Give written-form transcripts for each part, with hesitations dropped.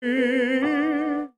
Good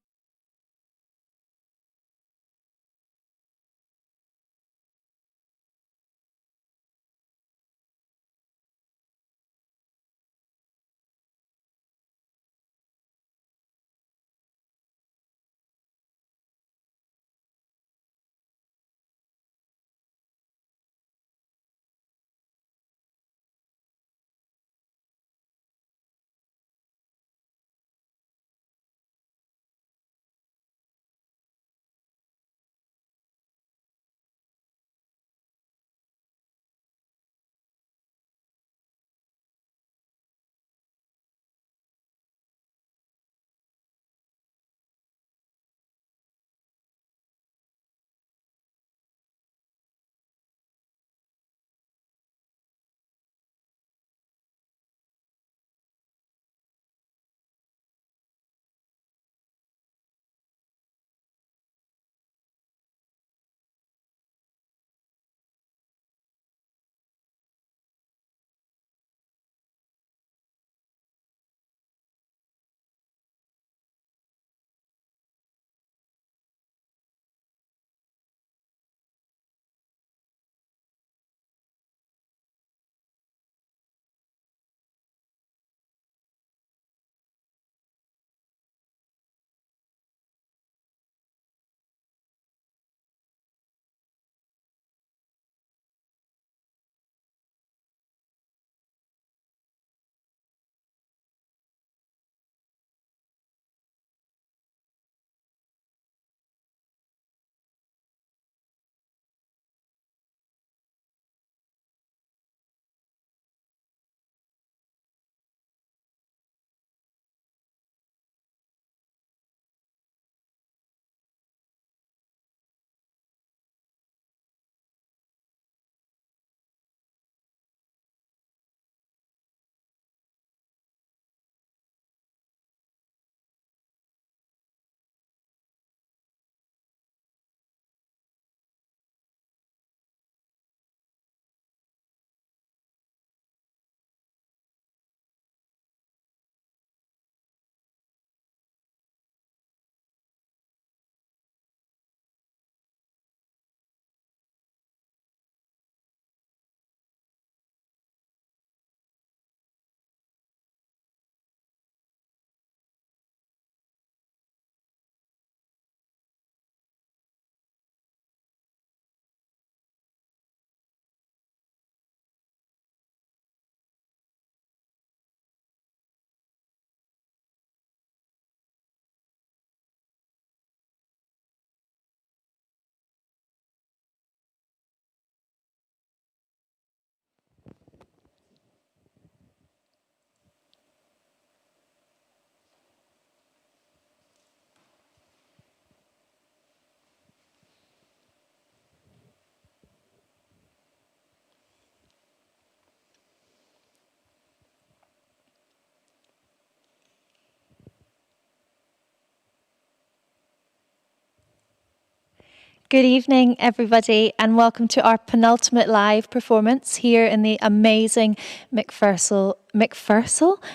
evening, everybody, and welcome to our penultimate live performance here in the amazing McPherson?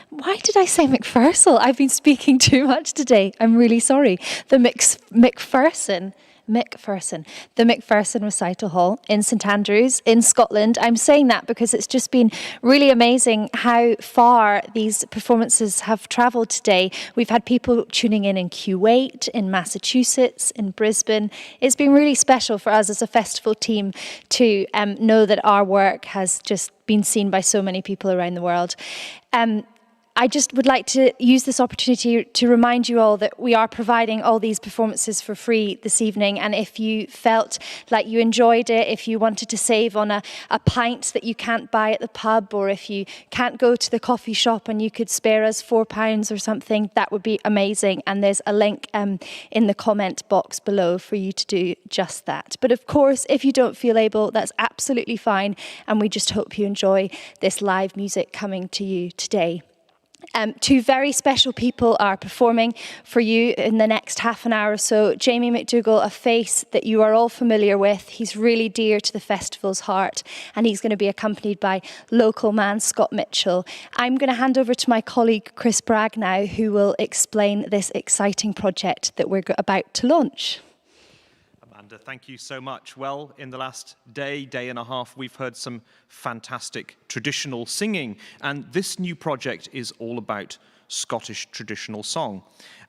Why did I say McPherson? I've been speaking too much today. I'm really sorry. The McPherson, the McPherson Recital Hall in St Andrews in Scotland. I'm saying that because it's just been really amazing how far these performances have travelled today. We've had people tuning in Kuwait, in Massachusetts, in Brisbane. It's been really special for us as a festival team to know that our work has just been seen by so many people around the world. I just would like to use this opportunity to remind you all that we are providing all these performances for free this evening. And if you felt like you enjoyed it, if you wanted to save on a pint that you can't buy at the pub, or if you can't go to the coffee shop and you could spare us £4 or something, that would be amazing. And there's a link in the comment box below for you to do just that. But of course, if you don't feel able, that's absolutely fine. And we just hope you enjoy this live music coming to you today. Two very special people are performing for you in the next half an hour or so. Jamie MacDougall, a face that you are all familiar with. He's really dear to the festival's heart, and he's going to be accompanied by local man Scott Mitchell. I'm going to hand over to my colleague Chris Bragg now, who will explain this exciting project that we're about to launch. Thank you so much. Well, in the last day and a half, we've heard some fantastic traditional singing, and this new project is all about Scottish traditional song.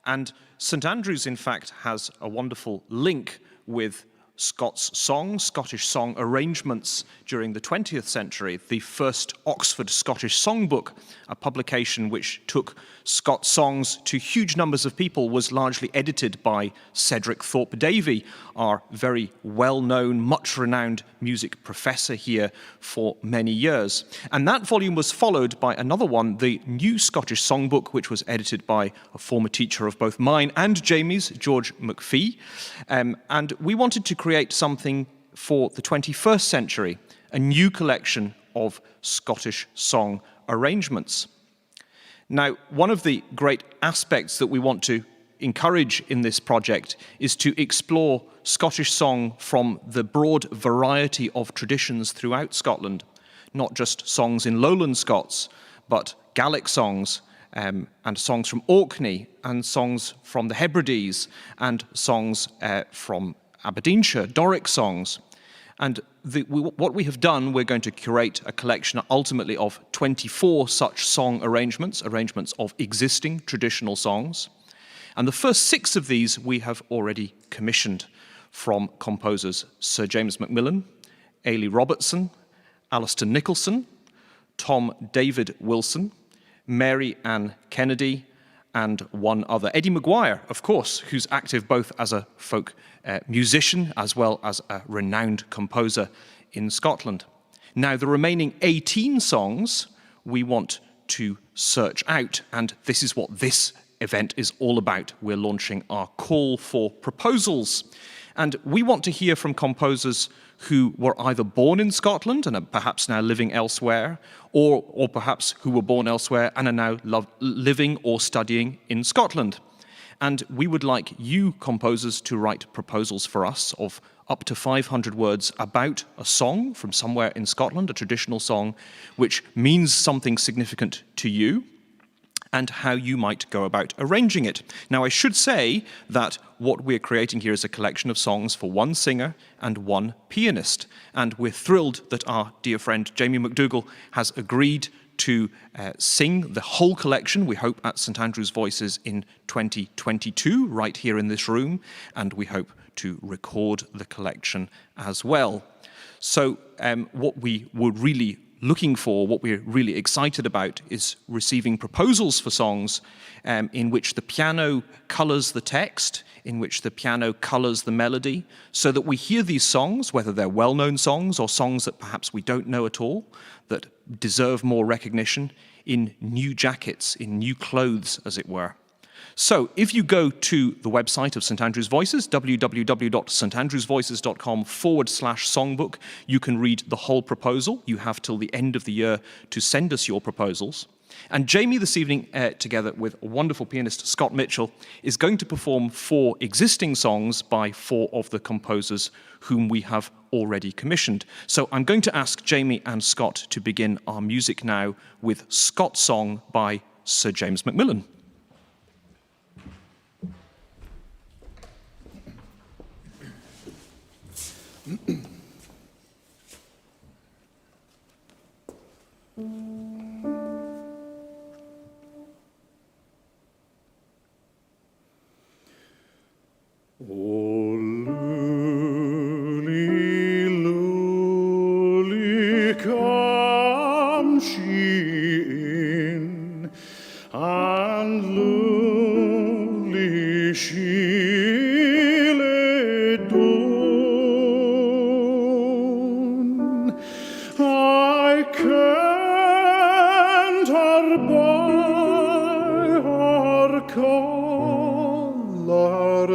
And St Andrews, in fact, has a wonderful link with Scots songs, Scottish song arrangements during the 20th century. The first Oxford Scottish Songbook, a publication which took Scots songs to huge numbers of people, was largely edited by Cedric Thorpe Davy, our very well-known, much-renowned music professor here for many years. And that volume was followed by another one, the New Scottish Songbook, which was edited by a former teacher of both mine and Jamie's, George McPhee. And we wanted to create something for the 21st century, a new collection of Scottish song arrangements. Now, one of the great aspects that we want to encourage in this project is to explore Scottish song from the broad variety of traditions throughout Scotland, not just songs in Lowland Scots, but Gaelic songs, and songs from Orkney, and songs from the Hebrides, and songs from Aberdeenshire, Doric songs. And what we have done, we're going to curate a collection ultimately of 24 such song arrangements of existing traditional songs. And the first 6 of these we have already commissioned from composers Sir James MacMillan, Ailey Robertson, Alasdair Nicolson, Tom David Wilson, Mary Ann Kennedy, and one other, Eddie McGuire, of course, who's active both as a folk musician as well as a renowned composer in Scotland. Now, the remaining 18 songs we want to search out, and this is what this event is all about. We're launching our call for proposals. And we want to hear from composers who were either born in Scotland and are perhaps now living elsewhere, or perhaps who were born elsewhere and are now living or studying in Scotland. And we would like you, composers, to write proposals for us of up to 500 words about a song from somewhere in Scotland, a traditional song, which means something significant to you, and how you might go about arranging it. Now, I should say that what we're creating here is a collection of songs for one singer and one pianist. And we're thrilled that our dear friend Jamie MacDougall has agreed to sing the whole collection, we hope, at St Andrews Voices in 2022, right here in this room, and we hope to record the collection as well. So what we were really looking for, what we're really excited about, is receiving proposals for songs in which the piano colours the text, in which the piano colours the melody, so that we hear these songs, whether they're well-known songs or songs that perhaps we don't know at all, that deserve more recognition, in new jackets, in new clothes, as it were. So if you go to the website of St Andrews Voices, www.standrewsvoices.com/songbook, you can read the whole proposal. You have till the end of the year to send us your proposals. And Jamie this evening, together with wonderful pianist Scott Mitchell, is going to perform 4 existing songs by 4 of the composers whom we have already commissioned. So I'm going to ask Jamie and Scott to begin our music now with Scott Song by Sir James MacMillan. Oh, lulie, lulie, come she in, and lulie she lay down. I kent her by her colour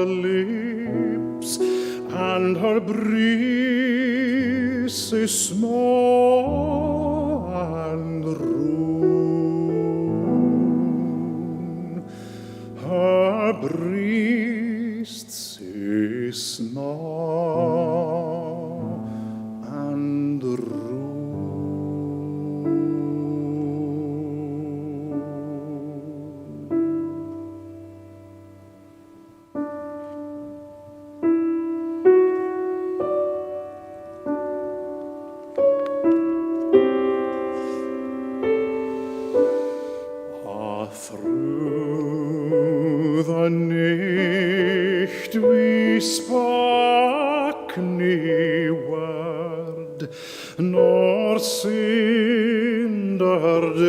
lips, and her breast is small and round. east is snow and rue. Through the night we spak nie word, nor synderde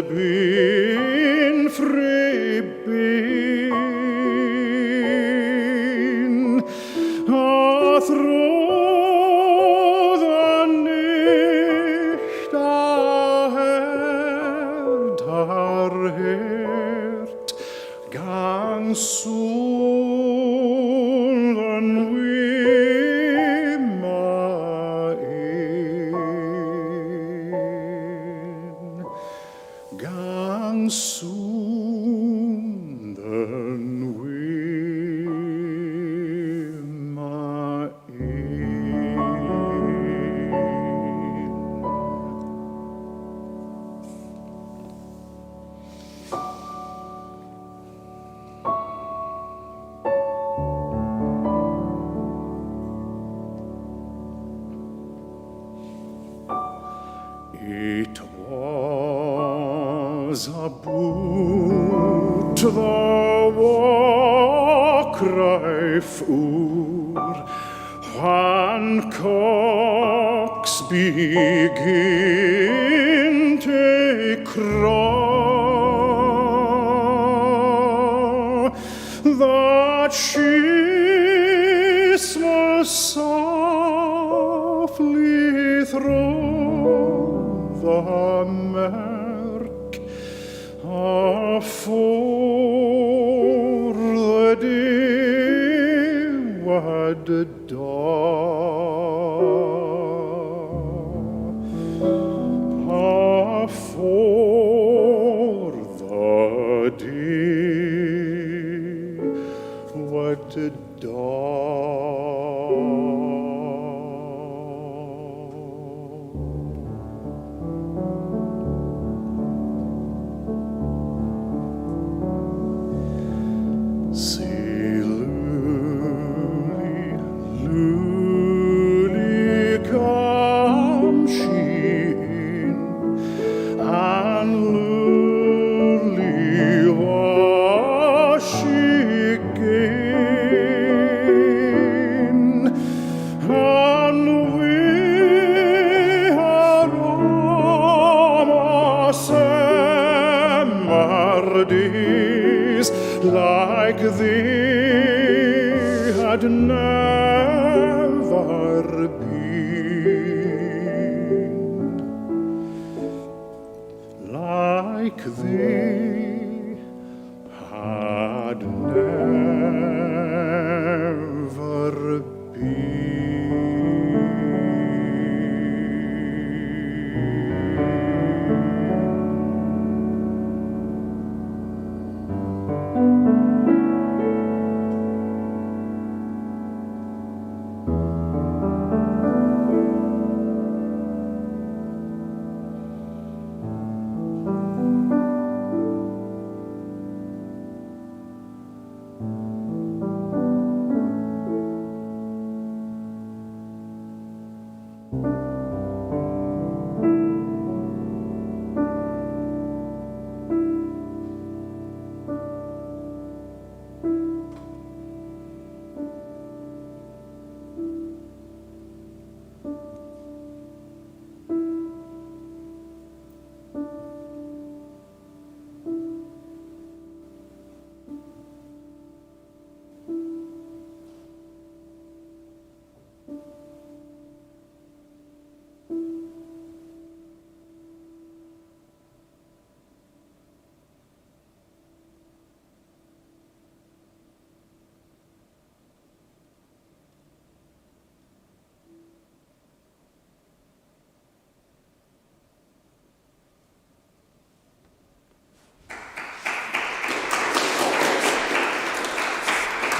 bin free bin. Through the night ahead our hert gang solen we main. Gang solen we It was about the war cry for when cocks begin to crow, that she will softly throw the merk for the day wad dawn, for the day wad dawn. Say, Luli, Luli, come she in, and Luli was she again, and we are all summer days like they had never been, like they had never been.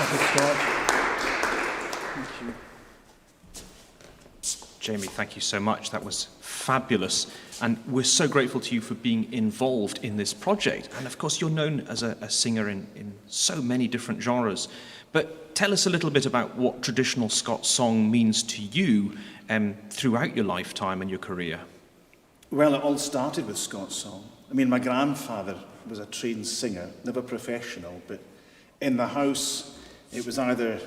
Scott. Jamie, thank you so much. That was fabulous. And we're so grateful to you for being involved in this project. And of course, you're known as a singer in so many different genres. But tell us a little bit about what traditional Scots song means to you throughout your lifetime and your career. Well, it all started with Scots song. I mean, my grandfather was a trained singer, never professional, but in the house, it was either,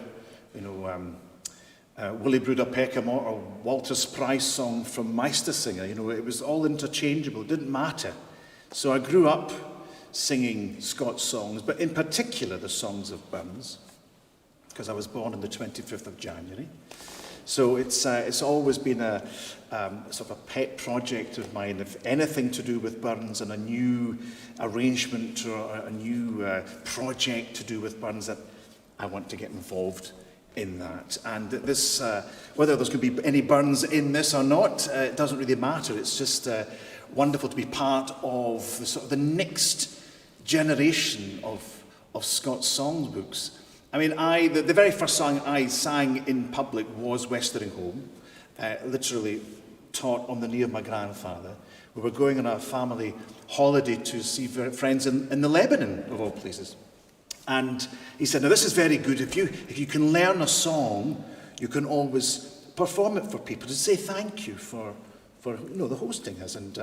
Willie Brewder Peckamore or Walter's Price song from Meistersinger. It was all interchangeable, it didn't matter. So I grew up singing Scots songs, but in particular the songs of Burns, because I was born on the 25th of January. So it's always been a sort of a pet project of mine, if anything to do with Burns and a new arrangement or a new project to do with Burns, that I want to get involved in that. And this, whether there's going to be any Burns in this or not, it doesn't really matter. It's just wonderful to be part of the next generation of Scots songbooks. I mean, the very first song I sang in public was Westering Home, literally taught on the knee of my grandfather. We were going on a family holiday to see friends in the Lebanon, of all places. And he said, now this is very good. If you can learn a song, you can always perform it for people to say thank you for the hosting us. And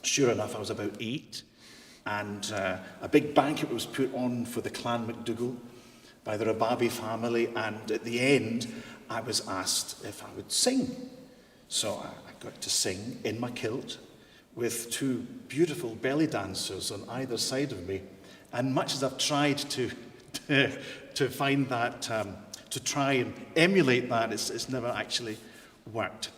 sure enough, I was about 8. And a big banquet was put on for the Clan MacDougall by the Rababi family, and at the end, I was asked if I would sing. So I got to sing in my kilt with 2 beautiful belly dancers on either side of me. And much as I've tried to find that, to try and emulate that, it's never actually worked.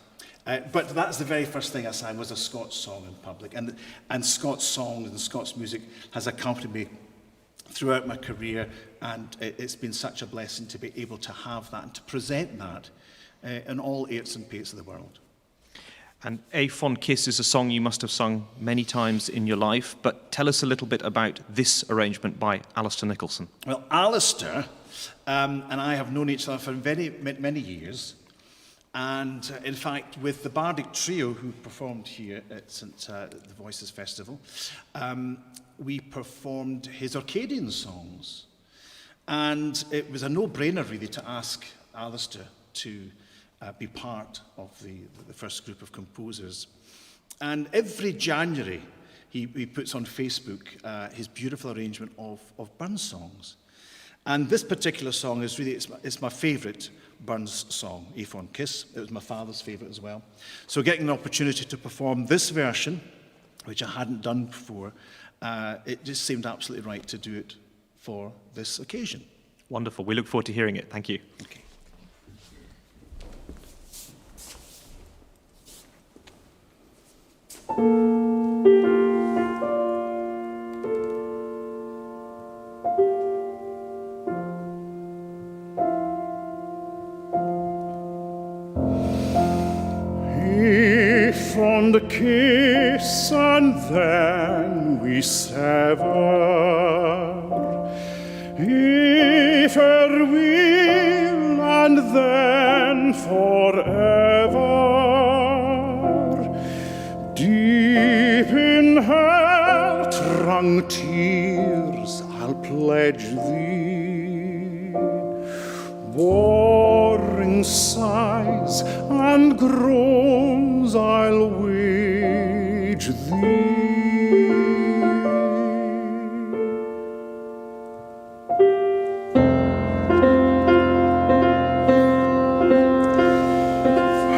But that's the very first thing I sang, was a Scots song in public. And Scots songs and Scots music has accompanied me throughout my career, and it's been such a blessing to be able to have that and to present that in all airts and pates of the world. And A Fond Kiss is a song you must have sung many times in your life, but tell us a little bit about this arrangement by Alasdair Nicolson. Well, Alasdair and I have known each other for many years, and in fact, with the Bardic Trio who performed here at the Voices Festival, we performed his Orcadian songs. And it was a no-brainer, really, to ask Alasdair to be part of the first group of composers. And every January, he puts on Facebook his beautiful arrangement of Burns songs. And this particular song is really, it's my favourite Burns song, A Fond Kiss. It was my father's favourite as well. So getting an opportunity to perform this version, which I hadn't done before, it just seemed absolutely right to do it for this occasion. Wonderful. We look forward to hearing it. Thank you. Okay. He fond a kiss and then we sever. He farewell and then forever. Deep in heart-wrung tears I'll pledge thee. Warring sighs and groans I'll wage thee.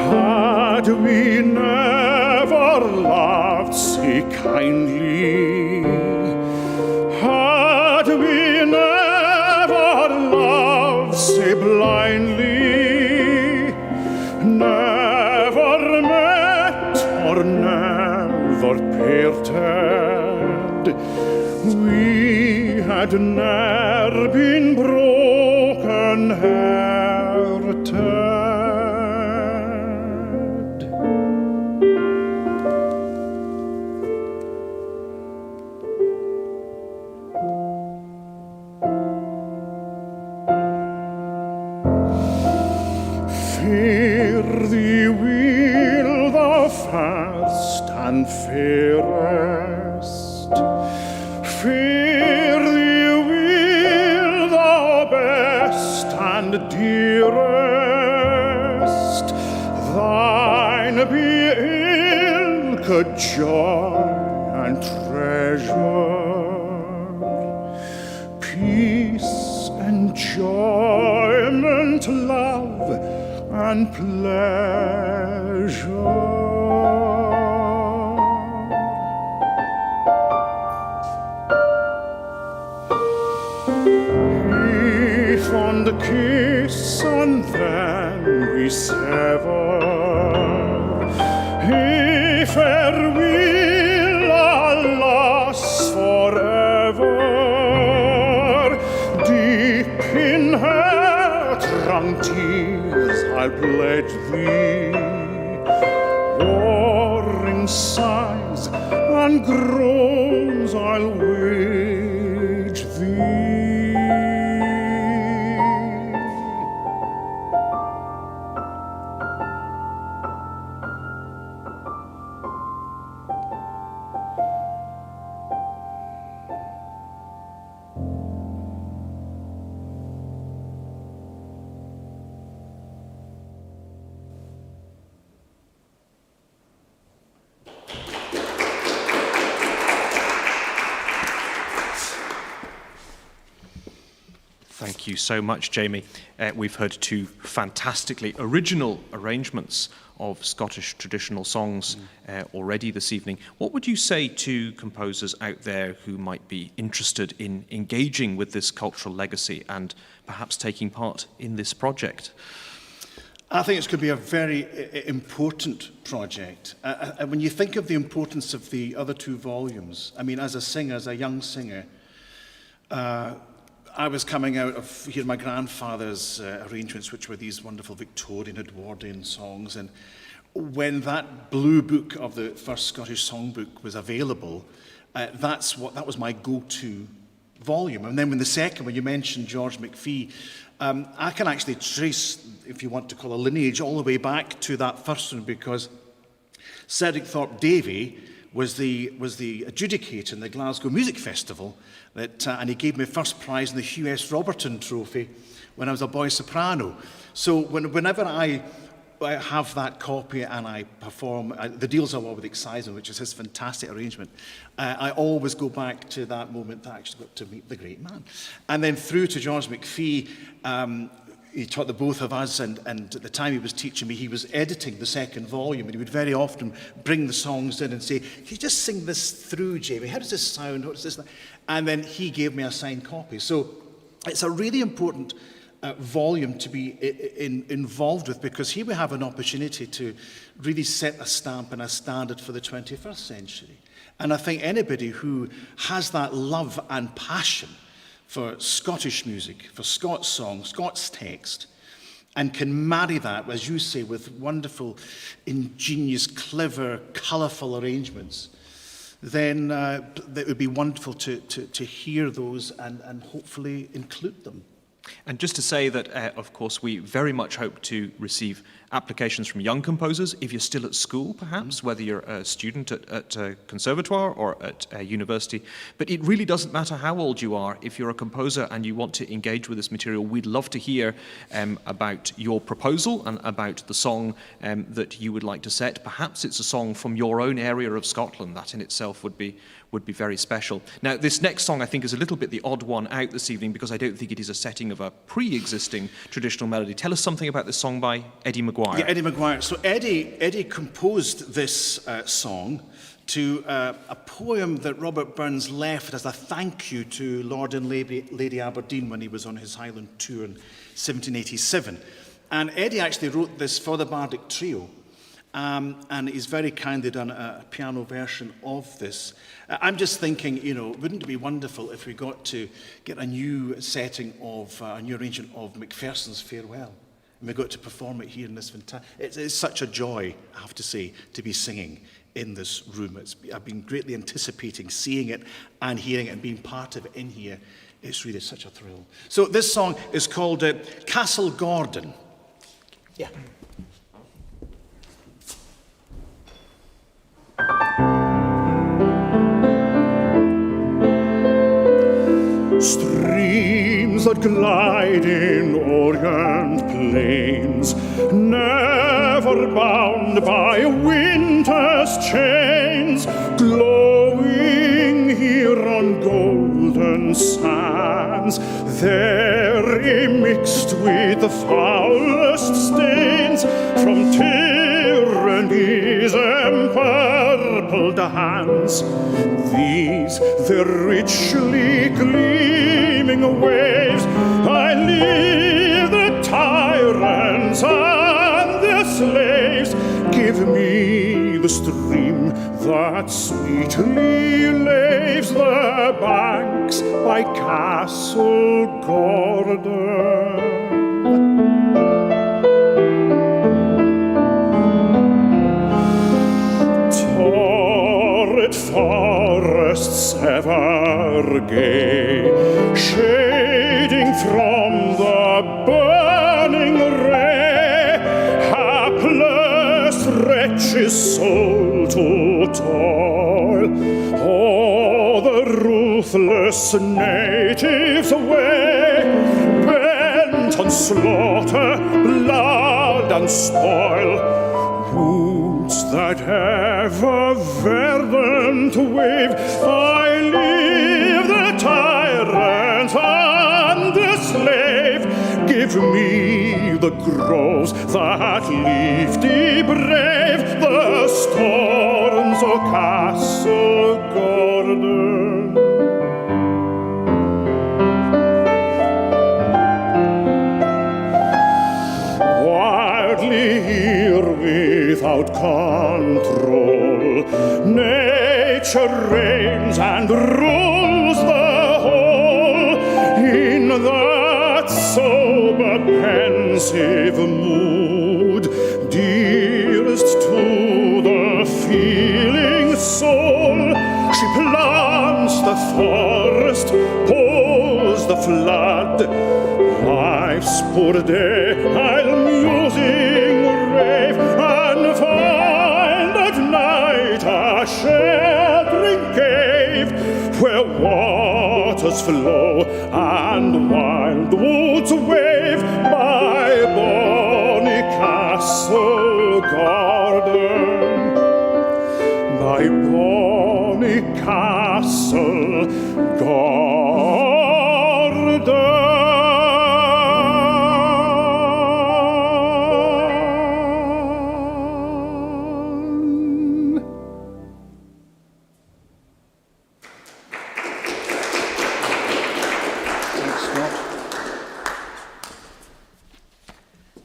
Had we never loved so kindly, had we never loved so blindly, never met or never parted, we had ne'er been broken hearted. Fare thee well. fairest. Fare thee well, thou best and dearest. Thine be ilka joy and treasure, peace, enjoyment, love, and pleasure. He fond kiss and then we sever. He farewell, alas, forever. Deep in heart-wrung tears I'll pledge thee, warring sighs and groans I'll wage thee. Thank you so much, Jamie. We've heard two fantastically original arrangements of Scottish traditional songs already this evening. What would you say to composers out there who might be interested in engaging with this cultural legacy and perhaps taking part in this project? I think it's going to be a very important project. When you think of the importance of the other two volumes, I mean, as a singer, as a young singer, I was coming out of hearing my grandfather's arrangements, which were these wonderful Victorian Edwardian songs. And when that blue book of the first Scottish Songbook was available, that was my go-to volume. And then when the second one, you mentioned George McPhee, I can actually trace, if you want to call a lineage, all the way back to that first one, because Cedric Thorpe Davy was the adjudicator in the Glasgow Music Festival, and he gave me first prize in the Hugh S. Roberton Trophy when I was a boy soprano. So whenever I have that copy and I perform, the Deals Are Law with Excision, which is his fantastic arrangement, I always go back to that moment that I actually got to meet the great man. And then through to George McPhee, he taught the both of us, and at the time he was teaching me, he was editing the second volume, and he would very often bring the songs in and say, "Can you just sing this through, Jamie? How does this sound? What does this?" And then he gave me a signed copy. So it's a really important volume to be involved with, because here we have an opportunity to really set a stamp and a standard for the 21st century. And I think anybody who has that love and passion for Scottish music, for Scots songs, Scots text, and can marry that, as you say, with wonderful, ingenious, clever, colourful arrangements, then it would be wonderful to hear those and hopefully include them. And just to say that, of course, we very much hope to receive applications from young composers, if you're still at school, perhaps, whether you're a student at a conservatoire or at a university. But it really doesn't matter how old you are. If you're a composer and you want to engage with this material, we'd love to hear about your proposal and about the song that you would like to set. Perhaps it's a song from your own area of Scotland. That in itself would be very special. Now, this next song, I think, is a little bit the odd one out this evening, because I don't think it is a setting of a pre-existing traditional melody. Tell us something about this song by Eddie McGuire. Yeah, Eddie McGuire. So Eddie composed this song to a poem that Robert Burns left as a thank you to Lord and Lady Aberdeen when he was on his Highland tour in 1787. And Eddie actually wrote this for the Bardic Trio. And he's very kindly done a piano version of this. I'm just thinking, wouldn't it be wonderful if we got to get a new setting of, a new arrangement of Macpherson's Farewell? And we got to perform it here in this fantastic... It's such a joy, I have to say, to be singing in this room. I've been greatly anticipating seeing it and hearing it and being part of it in here. It's really such a thrill. So this song is called Castle Gordon. Yeah. that glide in orient plains, never bound by winter's chains, glowing here on golden sands, there mixed with the foulest stains from tyranny's empurpled hands. These, the richly gleaming waves, I leave the tyrants and the slaves. Give me the stream that sweetly laves the banks by Castle Gordon. Torrid forests ever gay, shading from the burning ray, hapless wretches sold to toil. Oh, the ruthless natives away, bent on slaughter, blood and spoil. Woods that ever verdant wave, I leave the tyrant and the slave. Give me the groves that leafy brave the storms of Castle Gordon. Wildly here without control, nature reigns and rules the whole. In that sober, pensive mood, dearest to the feeling soul, she plants the forest, pours the flood. Life's poor day I'll musing rave, and find at night a sheltering cave where waters flow and wild woods wave by bonny Castle Gordon, by bonny Castle Gordon.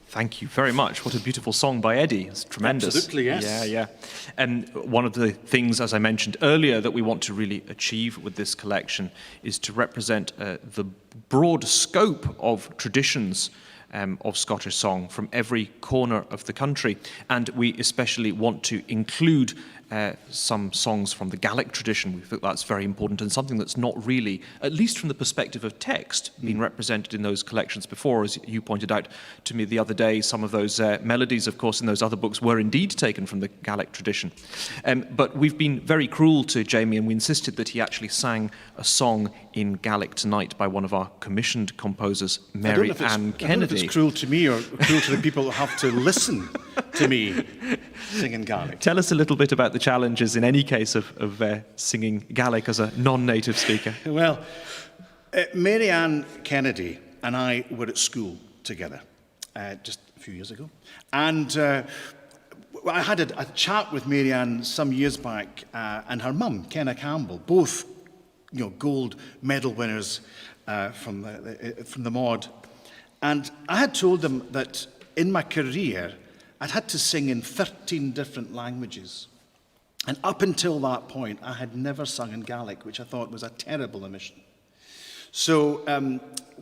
Thank you very much. What a beautiful song by Eddie. It's tremendous. Absolutely, yes. Yeah. And one of the things, as I mentioned earlier, that we want to really achieve with this collection is to represent the broad scope of traditions of Scottish song from every corner of the country. And we especially want to include some songs from the Gaelic tradition. We think that's very important and something that's not really, at least from the perspective of text, been represented in those collections before. As you pointed out to me the other day, some of those melodies, of course, in those other books were indeed taken from the Gaelic tradition. But we've been very cruel to Jamie, and we insisted that he actually sang a song in Gaelic tonight by one of our commissioned composers, Mary Ann Kennedy. I don't know if it's cruel to me or cruel to the people that have to listen to me singing Gaelic. Tell us a little bit about the challenges, in any case, of singing Gaelic as a non-native speaker. Well, Mary Ann Kennedy and I were at school together just a few years ago. And I had a chat with Mary Ann some years back, and her mum, Kenna Campbell, both gold medal winners from the Maud. And I had told them that in my career, I'd had to sing in 13 different languages. And up until that point, I had never sung in Gaelic, which I thought was a terrible omission. So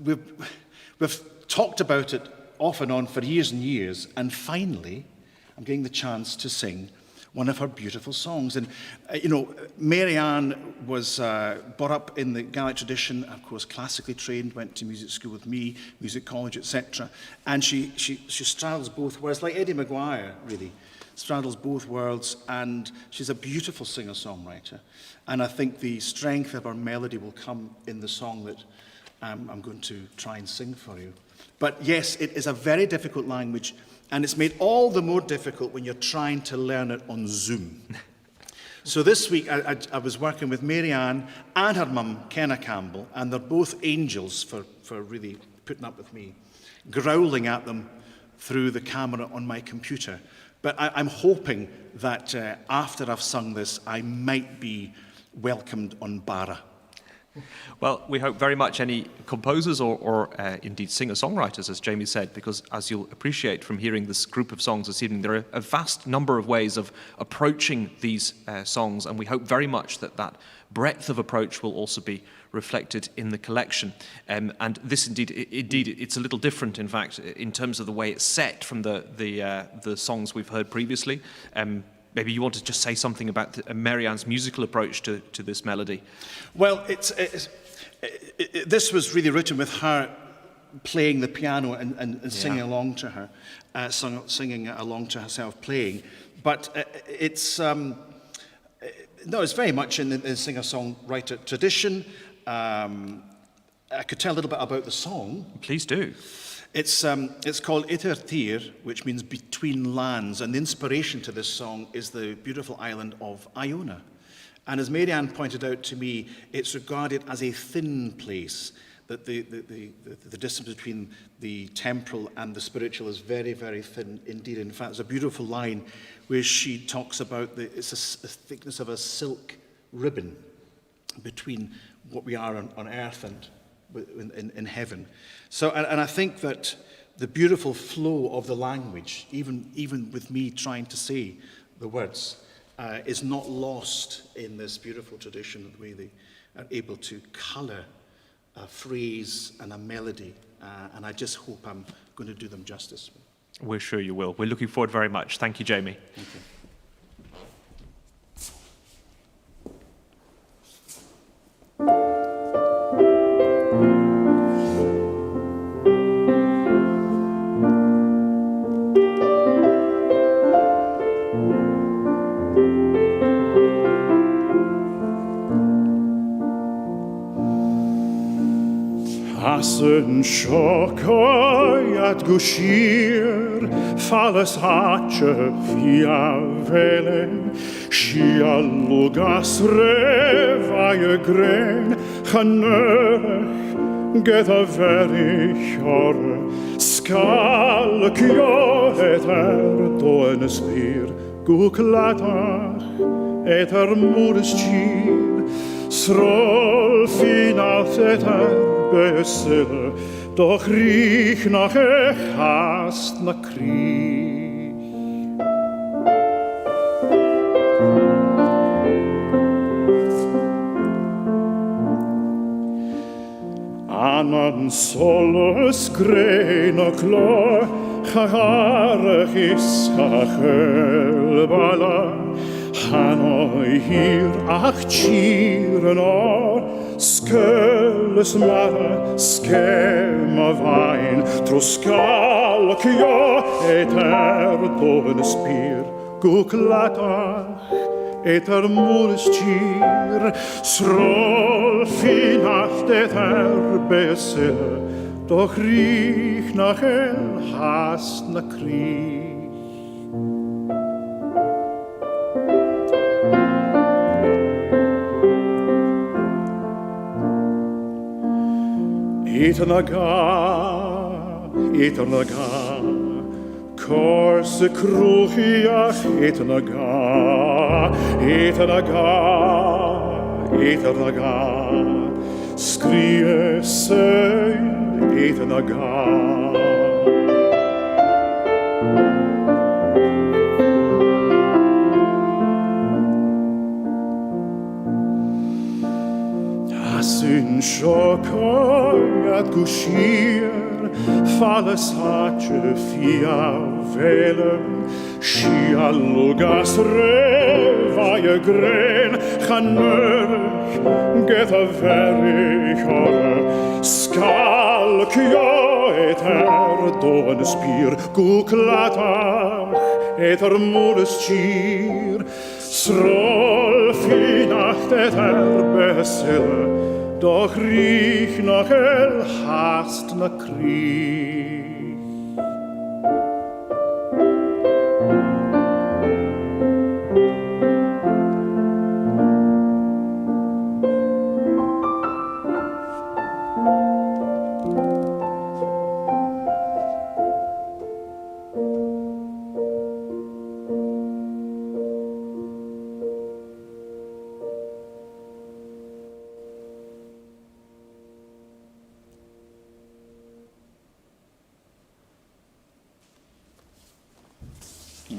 we've talked about it off and on for years and years, and finally, I'm getting the chance to sing one of her beautiful songs. And, Mary Ann was brought up in the Gaelic tradition, of course, classically trained, went to music school with me, music college, etc. And she straddles both worlds, like Eddie McGuire, really, straddles both worlds, and she's a beautiful singer-songwriter. And I think the strength of her melody will come in the song that I'm going to try and sing for you. But yes, it is a very difficult language, and it's made all the more difficult when you're trying to learn it on Zoom. So this week, I was working with Marianne and her mum, Kenna Campbell, and they're both angels for really putting up with me, growling at them through the camera on my computer. But I'm hoping that after I've sung this, I might be welcomed on Barra. Well, we hope very much any composers or indeed singer-songwriters, as Jamie said, because as you'll appreciate from hearing this group of songs this evening, there are a vast number of ways of approaching these songs, and we hope very much that that breadth of approach will also be reflected in the collection. And this indeed, it's a little different, in fact, in terms of the way it's set from the songs we've heard previously. Maybe you want to just say something about Marianne's musical approach to this melody. Well, this was really written with her playing the piano and singing along to her, singing along to herself playing. But it's very much in the singer-songwriter tradition. I could tell a little bit about the song. Please do. It's called Eadar-Thír, which means between lands, and the inspiration to this song is the beautiful island of Iona. And as Marianne pointed out to me, it's regarded as a thin place, that the distance between the temporal and the spiritual is very, very thin indeed. In fact, there's a beautiful line where she talks about it's a thickness of a silk ribbon between what we are on earth and in heaven. So, and I think that the beautiful flow of the language, even with me trying to say the words, is not lost in this beautiful tradition, the way they are able to colour a phrase and a melody. And I just hope I'm going to do them justice. We're sure you will. We're looking forward very much. Thank you, Jamie. Thank you. Asen sjokoi at gushir, falles hatche via velen, shia lugas revaje gren, chanurech, geta very hore, skal kjo eter doen spir, guklatach, eter mures chir, srol finat eter, Besel, doch riech nach hast nach Krieg. Anan solos greno klor, chagarech is chachelbala, Hanoi hier ach chieren or, Skulles mare, skema wein, Troskal kjo eter doven spir, Guklatach eter mures chir, Srol finacht eter besel, Doch riech nach hast na Krieg. Eternaga, Korse kruchiach, Eternaga, Skrie sein, Eternaga. Asin sjokoi at gushir, falles hatche fia velen, shia lugas revaje gren, chanurch, geta very hore, skal kjo eter doen spir, guklatach, eter mures chir, srol finacht eter besel, doch riech noch hast na krieg.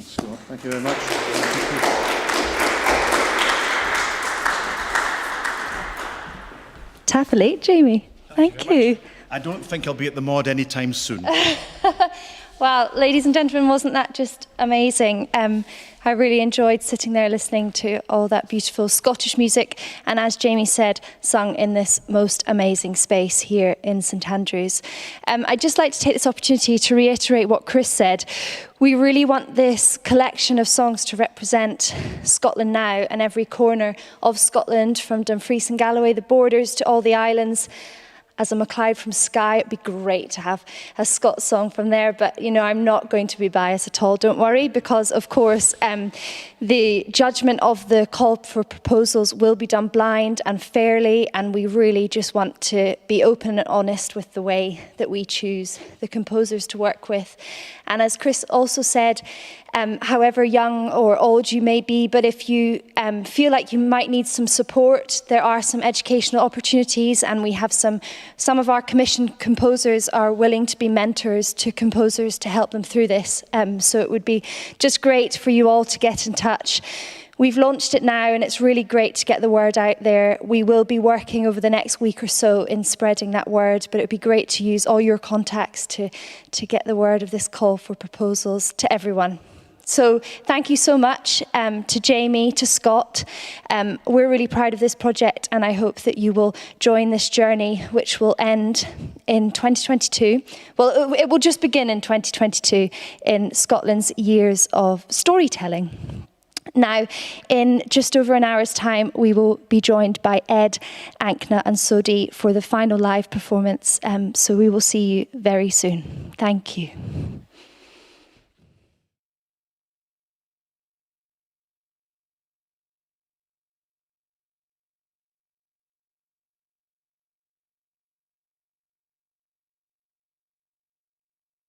Scott, thank you very much. Taffily, Jamie. Thank you. I don't think I'll be at the mod anytime soon. Well, ladies and gentlemen, wasn't that just amazing? I really enjoyed sitting there listening to all that beautiful Scottish music, and as Jamie said, sung in this most amazing space here in St Andrews. I'd just like to take this opportunity to reiterate what Chris said. We really want this collection of songs to represent Scotland now and every corner of Scotland, from Dumfries and Galloway, the borders, to all the islands. As a MacLeod from Skye, it'd be great to have a Scots song from there, but you know, I'm not going to be biased at all, don't worry, because of course the judgment of the call for proposals will be done blind and fairly, and we really just want to be open and honest with the way that we choose the composers to work with. And as Chris also said, however young or old you may be, but if you feel like you might need some support, there are some educational opportunities, and we have some of our commissioned composers are willing to be mentors to composers to help them through this. So it would be just great for you all to get in touch. We've launched it now, and it's really great to get the word out there. We will be working over the next week or so in spreading that word, but it would be great to use all your contacts to get the word of this call for proposals to everyone. So thank you so much to Jamie, to Scott. We're really proud of this project, and I hope that you will join this journey, which will end in 2022. Well, it will just begin in 2022 in Scotland's years of storytelling. Now, in just over an hour's time, we will be joined by Ed, Ankna and Sodi for the final live performance. So we will see you very soon. Thank you.